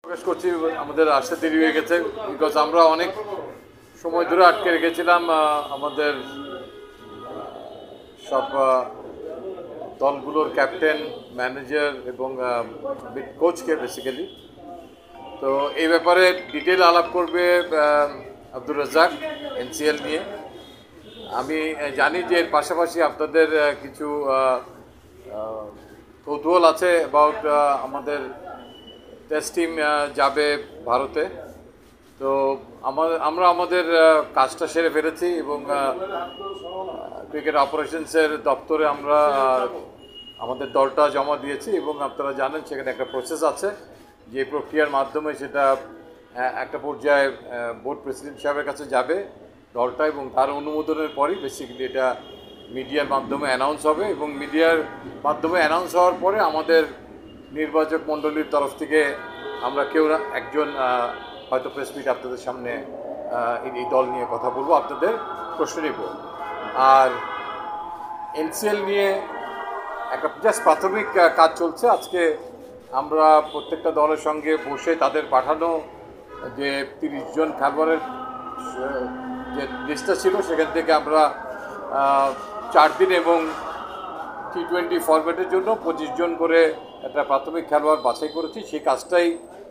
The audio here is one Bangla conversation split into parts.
প্রকাশ করছি আমাদের আসতে দেরি হয়ে গেছে, বিকজ আমরা অনেক সময় ধরে আটকে রেখেছিলাম আমাদের সব দলগুলোর ক্যাপ্টেন, ম্যানেজার এবং কোচকে বেসিক্যালি। তো এই ব্যাপারে ডিটেল আলাপ করবে আব্দুর রাজ্জাক এনসিএল নিয়ে। আমি জানি যে এর পাশাপাশি আপনাদের কিছু কৌতূহল আছে অ্যাবাউট আমাদের টেস্ট টিম যাবে ভারতে। তো আমরা আমাদের কাজটা সেরে ফেলেছি এবং ক্রিকেট অপারেশনসের দপ্তরে আমরা আমাদের দলটা জমা দিয়েছি এবং আপনারা জানেন সেখানে একটা প্রসেস আছে, যে প্রক্রিয়ার মাধ্যমে সেটা একটা পর্যায়ে বোর্ড প্রেসিডেন্ট সাহেবের কাছে যাবে দলটা, এবং তার অনুমোদনের পরই বেসিক্যালি এটা মিডিয়ার মাধ্যমে অ্যানাউন্স হবে, এবং মিডিয়ার মাধ্যমে অ্যানাউন্স হওয়ার পরে আমাদের নির্বাচক মণ্ডলীর তরফ থেকে আমরা কেউ একজন হয়তো প্রেস মিট আপনাদের সামনে এই দল নিয়ে কথা বলবো, আপনাদের প্রশ্ন নিব। আর এনসিএল নিয়ে একটা জাস্ট প্রাথমিক কাজ চলছে। আজকে আমরা প্রত্যেকটা দলের সঙ্গে বসে তাদের পাঠানো যে 30 জন খেলোয়াড়ের যে লিস্টটা ছিল সেখান থেকে আমরা 4 দিন এবং T20 ফরম্যাটের জন্য 25 জন করে একটা প্রাথমিক খেলোয়াড় বাছাই করেছি। সেই কাজটাই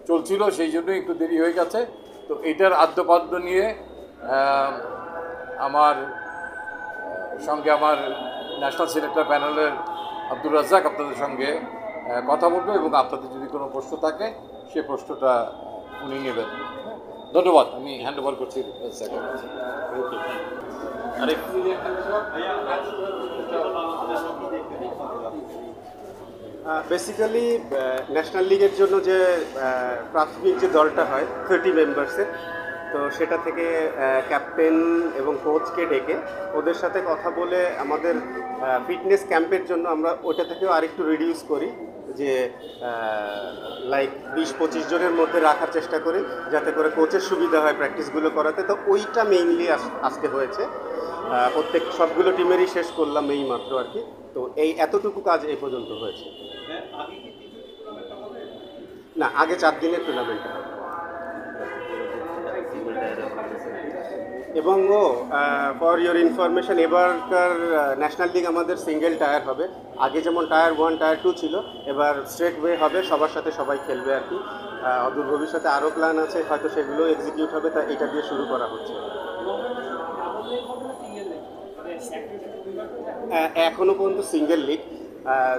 চলছিল, সেই জন্যই একটু দেরি হয়ে গেছে। তো এটার আদ্যপাদ্য নিয়ে আমার সঙ্গে আমার ন্যাশনাল সিলেক্টর প্যানেলের আব্দুর রাজ্জাক আপনাদের সঙ্গে কথা বলবো, এবং আপনাদের যদি কোনো প্রশ্ন থাকে সে প্রশ্নটা উনি নেবেন। ধন্যবাদ, আমি হ্যান্ড ওভার করছি। বেসিক্যালি ন্যাশনাল লিগের জন্য যে প্রাথমিক যে দলটা হয় 30 মেম্বার্সের, তো সেটা থেকে ক্যাপ্টেন এবং কোচকে ডেকে ওদের সাথে কথা বলে আমাদের ফিটনেস ক্যাম্পের জন্য আমরা ওটা থেকেও আরেকটু রিডিউস করি, যে লাইক 20-25 জনের মধ্যে রাখার চেষ্টা করি যাতে করে কোচের সুবিধা হয় প্র্যাকটিসগুলো করাতে। তো ওইটা মেইনলি আজকে হয়েছে। প্রত্যেক সবগুলো টিমেরই শেষ করলাম এই মাত্র আর কি। তো এই এতটুকু কাজ এই পর্যন্ত হয়েছে। না, আগে 4 দিনের টুর্নামেন্টটা হবে। এবং ফর ইয়োর ইনফরমেশন, এবারকার ন্যাশনাল লিগ আমাদের সিঙ্গেল টায়ার হবে। আগে যেমন টায়ার 1 টায়ার 2 ছিল, এবার স্ট্রেট ওয়ে হবে, সবার সাথে সবাই খেলবে আর কি। অদূর ভবিষ্যতে আরও প্ল্যান আছে, হয়তো সেগুলো এক্সিকিউট হবে, তা এটা দিয়ে শুরু করা হচ্ছে। এখনও পর্যন্ত সিঙ্গেল লিগ,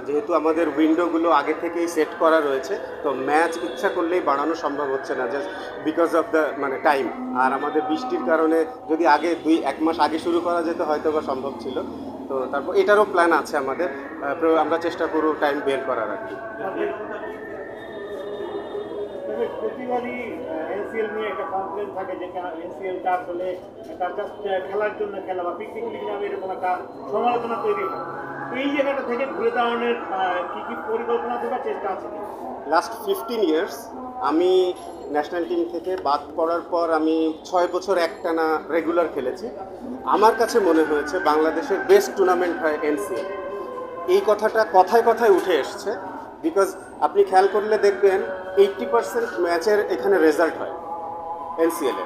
যেহেতু আমাদের উইন্ডোগুলো আগে থেকেই সেট করা রয়েছে, তো ম্যাচ ইচ্ছা করলেই বাড়ানো সম্ভব হচ্ছে না, just because of the time. আর আমাদের বৃষ্টির কারণে যদি আগে 1 মাস আগে শুরু করা যেত হয়তো বা সম্ভব ছিল। তো তারপর এটারও প্ল্যান আছে আমাদের, আমরা চেষ্টা করব টাইম বের করার আর কি। প্রতিবারই এনসিএল নিয়ে একটা কমপ্লেন থাকে যে এনসিএলটা আসলে তার জাস্ট খেলার জন্য খেলা বা পিকনিক লিগ নামে এরকম একটা সমালোচনা তৈরি হয়। এই জায়গাটা থেকে ঘুরে দাঁড়ানোর কী পরিকল্পনা থাকার চেষ্টা আছে? লাস্ট 15 ইয়ার্স আমি ন্যাশনাল টিম থেকে বাদ পড়ার পর আমি 6 বছর একটানা রেগুলার খেলেছি। আমার কাছে মনে হয়েছে বাংলাদেশের বেস্ট টুর্নামেন্ট হয় এনসিএল। এই কথাটা কথায় কথায় উঠে এসছে, বিকজ আপনি খেয়াল করলে দেখবেন 80% ম্যাচের এখানে রেজাল্ট হয় এনসিএলে।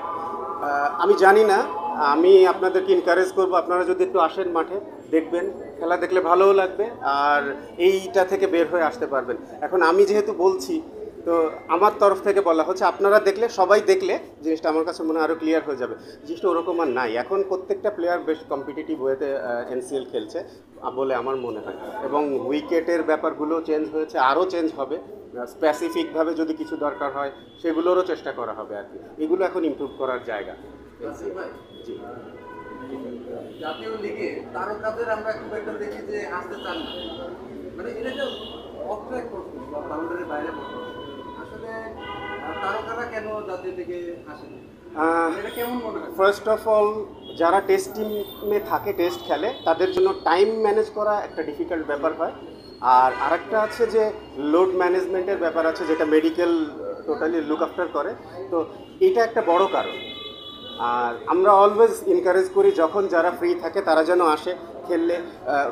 আমি জানি না, আমি আপনাদেরকে এনকারেজ করবো আপনারা যদি একটু আসেন মাঠে, দেখবেন, খেলা দেখলে ভালোও লাগবে আর এইটা থেকে বের হয়ে আসতে পারবেন। এখন আমি যেহেতু বলছি, তো আমার তরফ থেকে বলা হচ্ছে আপনারা দেখলে, সবাই দেখলে জিনিসটা আমার কাছে মনে হয় আরও ক্লিয়ার হয়ে যাবে। জিনিসটা ওরকম আর নাই, এখন প্রত্যেকটা প্লেয়ার বেশ কম্পিটিটিভ ওয়েতে এনসিএল খেলছে বলে আমার মনে হয়, এবং উইকেটের ব্যাপারগুলো চেঞ্জ হয়েছে, আরও চেঞ্জ হবে। স্পেসিফিকভাবে যদি কিছু দরকার হয় সেগুলোরও চেষ্টা করা হবে আর কি। এগুলো এখন ইমপ্রুভ করার জায়গা। জি, জাতীয় লিগে তারকাদের আমরা খুব একটা দেখি যে আসতে চান না, মানে এটা যে অফ ট্র্যাক করছে বা বাউন্ডারির বাইরে পড়ছে। আসলে তারকারা কেন জাতীয় লিগে আসে না, এটা কেমন মনে হয়? ফার্স্ট অফ অল, যারা টেস্ট টিমে থাকে, টেস্ট খেলে, তাদের জন্য টাইম ম্যানেজ করা একটা ডিফিকাল্ট ব্যাপার হয়। আর আরেকটা আছে যে লোড ম্যানেজমেন্টের ব্যাপার আছে, যেটা মেডিকেল টোটালি লুক আফটার করে। তো এটা একটা বড় কারণ। আর আমরা অলওয়েজ এনকারেজ করি যখন যারা ফ্রি থাকে তারা যেন আসে, খেললে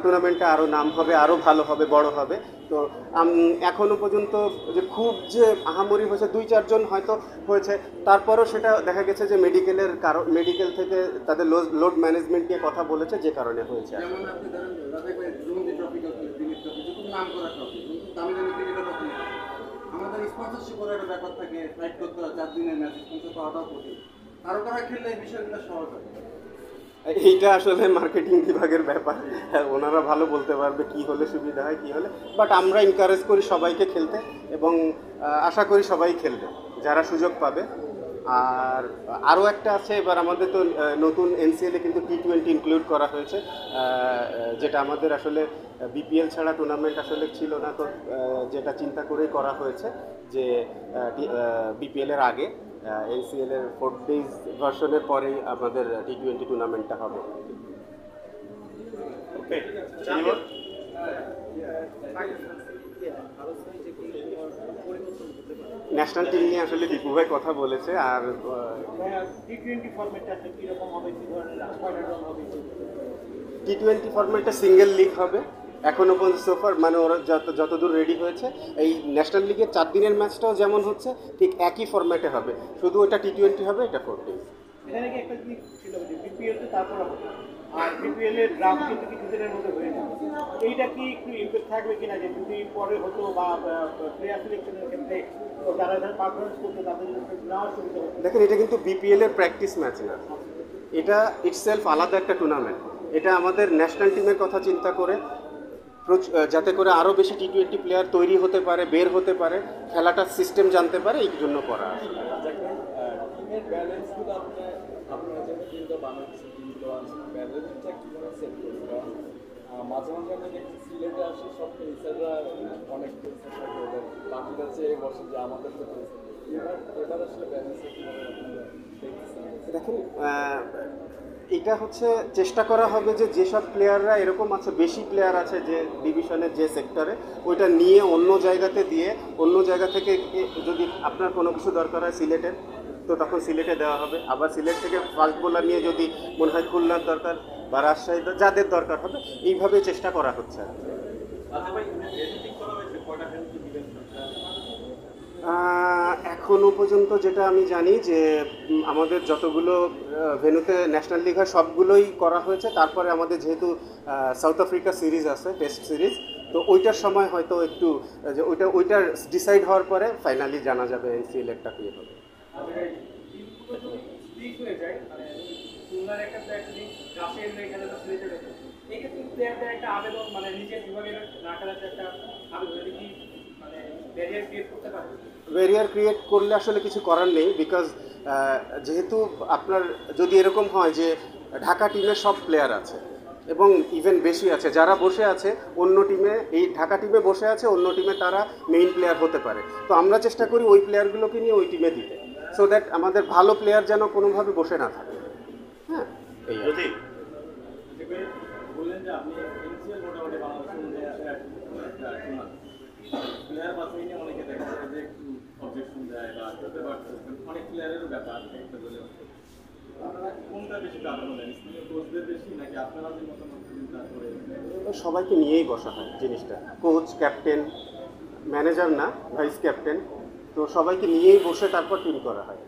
টুর্নামেন্টটা আরও নাম হবে, আরও ভালো হবে, বড় হবে। তো এখনও পর্যন্ত যে খুব যে আহামরি হয়েছে 2-4 জন হয়তো হয়েছে, তারপরও সেটা দেখা গেছে যে মেডিকেল থেকে তাদের লোড ম্যানেজমেন্ট নিয়ে কথা বলেছে, যে কারণে হয়েছে। যেমন আপনি ধরেন রাজাক ভাই Ranji trophy trophy Dilip trophy যেগুলো নাম করা ট্রফি দামি দামি ক্রিকেটের ট্রফি আমাদের স্পন্সরশিপ করার একটা ব্যাপার থাকে, ফাইট করতে হয় 4 দিনের ম্যাচ, স্পন্সর পাওয়াটাও কঠিন। তারকারা খেললে এই বিষয়গুলো সহজ হয়। এইটা আসলে মার্কেটিং বিভাগের ব্যাপার, হ্যাঁ, ওনারা ভালো বলতে পারবে কি হলে সুবিধা হয়, কি হলে। বাট আমরা এনকারেজ করি সবাইকে খেলতে, এবং আশা করি সবাই খেলবে যারা সুযোগ পাবে। আর আরও একটা আছে, এবার আমাদের তো নতুন এনসিএলে কিন্তু T20 ইনক্লুড করা হয়েছে, যেটা আমাদের আসলে বিপিএল ছাড়া টুর্নামেন্ট আসলে ছিল না। তো যেটা চিন্তা করেই করা হয়েছে যে বিপিএলের আগে এনসিএলের 4 days ভার্সনের পরেই আমাদের T20 টুর্নামেন্টটা হবে। ওকে, ন্যাশনাল টিম নিয়ে আসলে দীপু ভাই কথা বলেছে। আর T20 ফরম্যাটটা কিরকম হবে, কি ধরনের কয়টা দল হবে? T20 ফরম্যাটটা সিঙ্গেল লিগ হবে এখনও পর্যন্ত সোফার, মানে ওরা যতদূর রেডি হয়েছে। এই ন্যাশনাল লিগের 4 দিনের ম্যাচটাও যেমন হচ্ছে ঠিক একই ফরম্যাটে হবে, শুধু ওটা T20 হবে, এটা 4 days। এখানে কি একটা দিক ছিল যে বিপিএল তে তারপর হবে, আর বিপিএল এর ড্রাফট কিন্তু কিছুদিনের মধ্যে হয়ে যাবে। এইটা কি একটু ইম্প্যাক্ট থাকবে কিনা, যে যদি পরে হতো বা প্লেয়ার সিলেকশনের ক্ষেত্রে যারা যারা পারফরমেন্স করতো তাদের নেওয়ার সুবিধা হতো? দেখেন, এটা কিন্তু বিপিএল এর প্র্যাকটিস ম্যাচ না, এটা ইটসেলফ আলাদা একটা টুর্নামেন্ট। এটা আমাদের ন্যাশনাল টিমের কথা চিন্তা করে, যাতে করে আরও বেশি T20 প্লেয়ার তৈরি হতে পারে, বের হতে পারে, খেলাটার সিস্টেম জানতে পারে, এই জন্য করা। টিমের ব্যালেন্সগুলো আপনারা যেমন কিন্তু বাংলাদেশের টিমগুলো আছে, ব্যালেন্সটা কীভাবে সেট করবে? কারণ মাঝে মাঝে আমরা দেখছি সিলেটে আসে সব পেসাররা অনেক পেসার থাকে, ওদের বাকিটা চেয়ে বসে যে আমাদের তো এবার আসলে ব্যালেন্সটা কীভাবে আপনারা দেখতেছেন? দেখুন, এটা হচ্ছে চেষ্টা করা হবে যে যেসব প্লেয়াররা এরকম আছে, বেশি প্লেয়ার আছে যে ডিভিশনের যে সেক্টরে, ওইটা নিয়ে অন্য জায়গাতে দিয়ে, অন্য জায়গা থেকে যদি আপনার কোনো কিছু দরকার হয় সিলেটের, তো তখন সিলেটে দেওয়া হবে। আবার সিলেট থেকে ফাস্ট বোলার নিয়ে যদি মনে হয় খুলনার দরকার বা রাজশাহী, যাদের দরকার হবে, এইভাবে চেষ্টা করা হচ্ছে আর কি। এখনও পর্যন্ত যেটা আমি জানি যে আমাদের যতগুলো ভেন্যুতে ন্যাশনাল লিগ হয় সবগুলোই করা হয়েছে। তারপরে আমাদের যেহেতু সাউথ আফ্রিকা সিরিজ আছে, টেস্ট সিরিজ, তো ওইটার সময় হয়তো একটু যে ওইটার ডিসাইড হওয়ার পরে ফাইনালি জানা যাবে এনসিএলটা কী হবে। ব্যারিয়ার ক্রিয়েট করলে আসলে কিছু করার নেই, বিকজ যেহেতু আপনার যদি এরকম হয় যে ঢাকা টিমে সব প্লেয়ার আছে এবং ইভেন বেশি আছে, যারা বসে আছে অন্য টিমে, এই ঢাকা টিমে বসে আছে অন্য টিমে, তারা মেইন প্লেয়ার হতে পারে। তো আমরা চেষ্টা করি ওই প্লেয়ারগুলোকে নিয়ে ওই টিমে দিতে, সো দ্যাট আমাদের ভালো প্লেয়ার যেন কোনোভাবে বসে না থাকে। হ্যাঁ, এই আর কি। বললেন যে আপনি এনসিএল মোটামুটি বাংলাদেশের প্লেয়ার বাছাই নিয়ে অনেকে দেখা যায় যে একটু অবজেকশন দেয় বা করতে পারছে, অনেক প্লেয়ারেরও ব্যাপার একটা বলে। আপনারা কোনটা বেশি প্রাধান্য দেন, স্থানীয় কোচদের বেশি নাকি আপনারা যে মতামত চিন্তা করে? সবাইকে নিয়েই বসা হয় জিনিসটা, কোচ, ক্যাপ্টেন, ম্যানেজার না, ভাইস ক্যাপ্টেন, তো সবাইকে নিয়েই বসে তারপর টিম করা হয়।